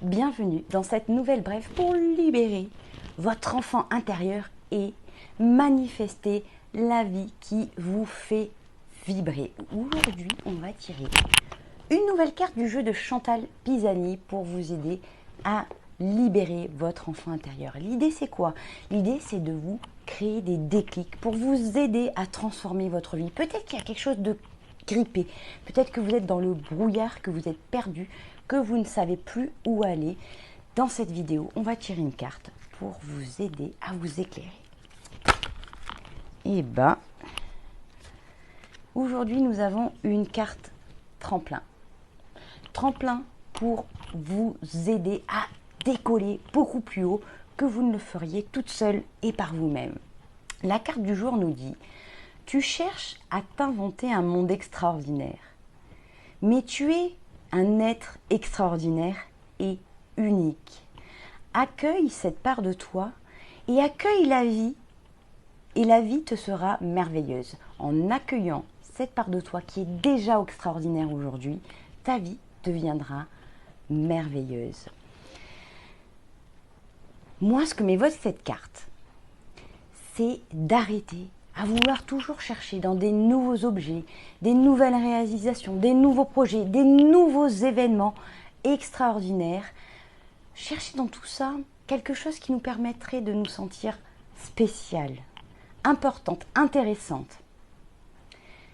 Bienvenue dans cette nouvelle brève pour libérer votre enfant intérieur et manifester la vie qui vous fait vibrer. Aujourd'hui, on va tirer une nouvelle carte du jeu de Chantal Pisani pour vous aider à libérer votre enfant intérieur. L'idée, c'est quoi? L'idée, c'est de vous créer des déclics pour vous aider à transformer votre vie. Peut-être qu'il y a quelque chose de grippé, peut-être que vous êtes dans le brouillard, que vous êtes perdu, que vous ne savez plus où aller. Dans cette vidéo, on va tirer une carte pour vous aider à vous éclairer. Et ben, aujourd'hui, nous avons une carte tremplin. Tremplin pour vous aider à décoller beaucoup plus haut que vous ne le feriez toute seule et par vous-même. La carte du jour nous dit: tu cherches à t'inventer un monde extraordinaire, mais tu es un être extraordinaire et unique. Accueille cette part de toi et accueille la vie, et la vie te sera merveilleuse. En accueillant cette part de toi qui est déjà extraordinaire aujourd'hui, ta vie deviendra merveilleuse. Moi, ce que m'évoque cette carte, c'est d'arrêter à vouloir toujours chercher dans des nouveaux objets, des nouvelles réalisations, des nouveaux projets, des nouveaux événements extraordinaires. Chercher dans tout ça quelque chose qui nous permettrait de nous sentir spéciales, importantes, intéressantes.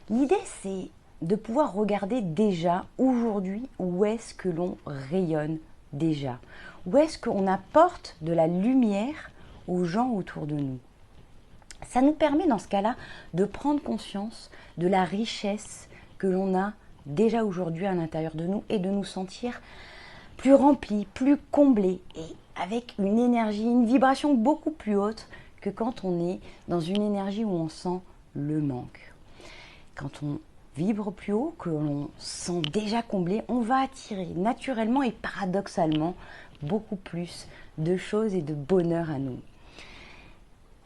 L'idée, c'est de pouvoir regarder déjà aujourd'hui où est-ce que l'on rayonne déjà, où est-ce qu'on apporte de la lumière aux gens autour de nous. Ça nous permet dans ce cas-là de prendre conscience de la richesse que l'on a déjà aujourd'hui à l'intérieur de nous et de nous sentir plus remplis, plus comblés et avec une énergie, une vibration beaucoup plus haute que quand on est dans une énergie où on sent le manque. Quand on vibre plus haut, que l'on sent déjà comblé, on va attirer naturellement et paradoxalement beaucoup plus de choses et de bonheur à nous.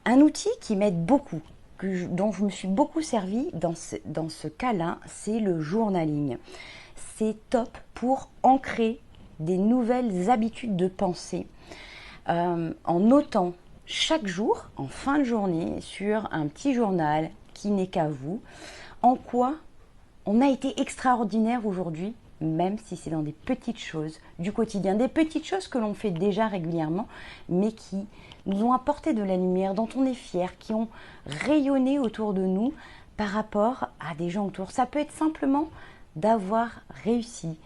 Un outil qui m'aide beaucoup, dont je me suis beaucoup servi dans ce cas-là, c'est le journaling. C'est top pour ancrer des nouvelles habitudes de pensée en notant chaque jour, en fin de journée, sur un petit journal qui n'est qu'à vous, en quoi on a été extraordinaire aujourd'hui, même si c'est dans des petites choses du quotidien, des petites choses que l'on fait déjà régulièrement, mais qui nous ont apporté de la lumière, dont on est fier, qui ont rayonné autour de nous par rapport à des gens autour. Ça peut être simplement d'avoir réussi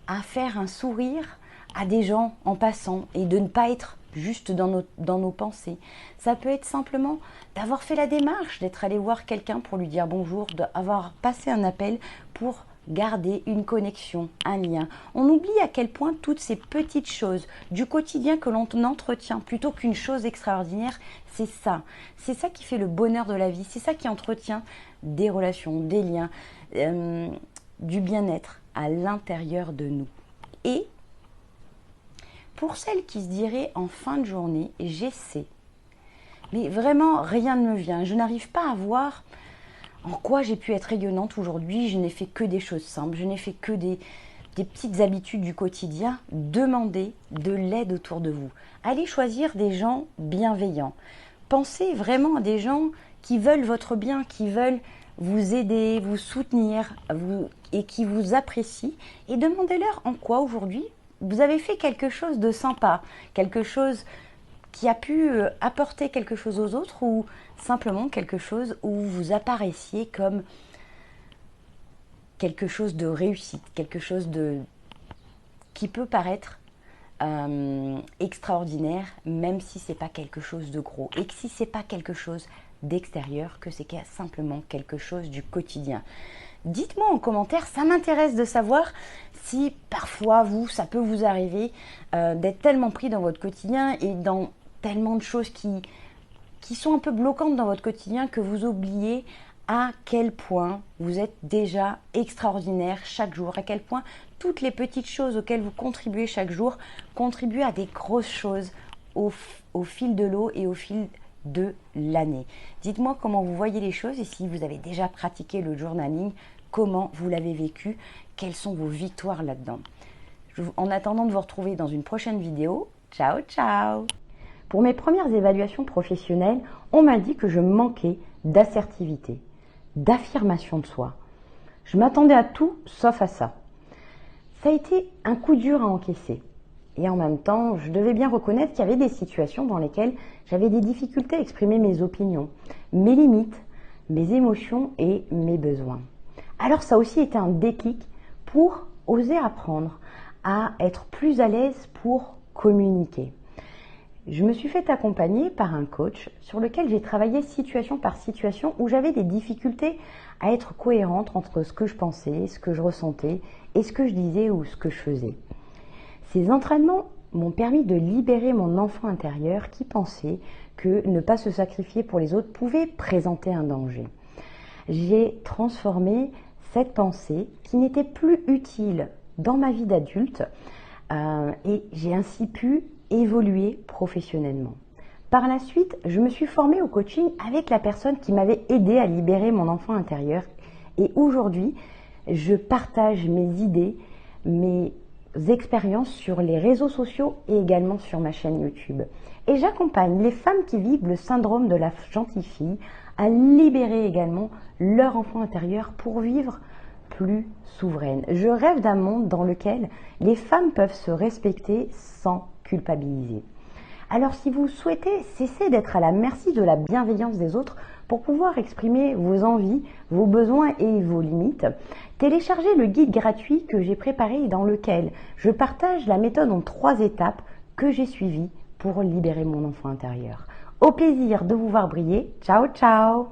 à faire un sourire à des gens en passant et de ne pas être juste dans nos pensées. Ça peut être simplement d'avoir fait la démarche, d'être allé voir quelqu'un pour lui dire bonjour, d'avoir passé un appel pour garder une connexion, un lien. On oublie à quel point toutes ces petites choses du quotidien que l'on entretient plutôt qu'une chose extraordinaire, c'est ça. C'est ça qui fait le bonheur de la vie, c'est ça qui entretient des relations, des liens, du bien-être à l'intérieur de nous. Et pour celles qui se diraient en fin de journée, j'essaie, mais vraiment rien ne me vient, je n'arrive pas à voir en quoi j'ai pu être rayonnante aujourd'hui, je n'ai fait que des choses simples, je n'ai fait que des petites habitudes du quotidien. Demandez de l'aide autour de vous. Allez choisir des gens bienveillants. Pensez vraiment à des gens qui veulent votre bien, qui veulent vous aider, vous soutenir et qui vous apprécient. Et demandez-leur en quoi aujourd'hui vous avez fait quelque chose de sympa, quelque chose qui a pu apporter quelque chose aux autres ou simplement quelque chose où vous apparaissiez comme quelque chose de réussite, quelque chose qui peut paraître extraordinaire, même si ce n'est pas quelque chose de gros et que si ce n'est pas quelque chose d'extérieur, que c'est simplement quelque chose du quotidien. Dites-moi en commentaire, ça m'intéresse de savoir si parfois ça peut vous arriver d'être tellement pris dans votre quotidien et dans tellement de choses qui sont un peu bloquantes dans votre quotidien que vous oubliez à quel point vous êtes déjà extraordinaire chaque jour, à quel point toutes les petites choses auxquelles vous contribuez chaque jour contribuent à des grosses choses au fil de l'eau et au fil de l'année. Dites-moi comment vous voyez les choses et si vous avez déjà pratiqué le journaling comment vous l'avez vécu, quelles sont vos victoires là-dedans. En attendant de vous retrouver dans une prochaine vidéo, ciao ciao! Pour mes premières évaluations professionnelles, on m'a dit que je manquais d'assertivité, d'affirmation de soi. Je m'attendais à tout sauf à ça. Ça a été un coup dur à encaisser. Et en même temps, je devais bien reconnaître qu'il y avait des situations dans lesquelles j'avais des difficultés à exprimer mes opinions, mes limites, mes émotions et mes besoins. Alors ça a aussi été un déclic pour oser apprendre à être plus à l'aise pour communiquer. Je me suis fait accompagner par un coach sur lequel j'ai travaillé situation par situation où j'avais des difficultés à être cohérente entre ce que je pensais, ce que je ressentais et ce que je disais ou ce que je faisais. Ces entraînements m'ont permis de libérer mon enfant intérieur qui pensait que ne pas se sacrifier pour les autres pouvait présenter un danger. J'ai transformé cette pensée qui n'était plus utile dans ma vie d'adulte et j'ai ainsi pu évoluer professionnellement. Par la suite, je me suis formée au coaching avec la personne qui m'avait aidé à libérer mon enfant intérieur et aujourd'hui, je partage mes idées, mes expériences sur les réseaux sociaux et également sur ma chaîne YouTube. Et j'accompagne les femmes qui vivent le syndrome de la gentille fille à libérer également leur enfant intérieur pour vivre plus souveraine. Je rêve d'un monde dans lequel les femmes peuvent se respecter sans culpabiliser. Alors si vous souhaitez cesser d'être à la merci de la bienveillance des autres pour pouvoir exprimer vos envies, vos besoins et vos limites, téléchargez le guide gratuit que j'ai préparé dans lequel je partage la méthode en 3 étapes que j'ai suivies pour libérer mon enfant intérieur. Au plaisir de vous voir briller. Ciao ciao!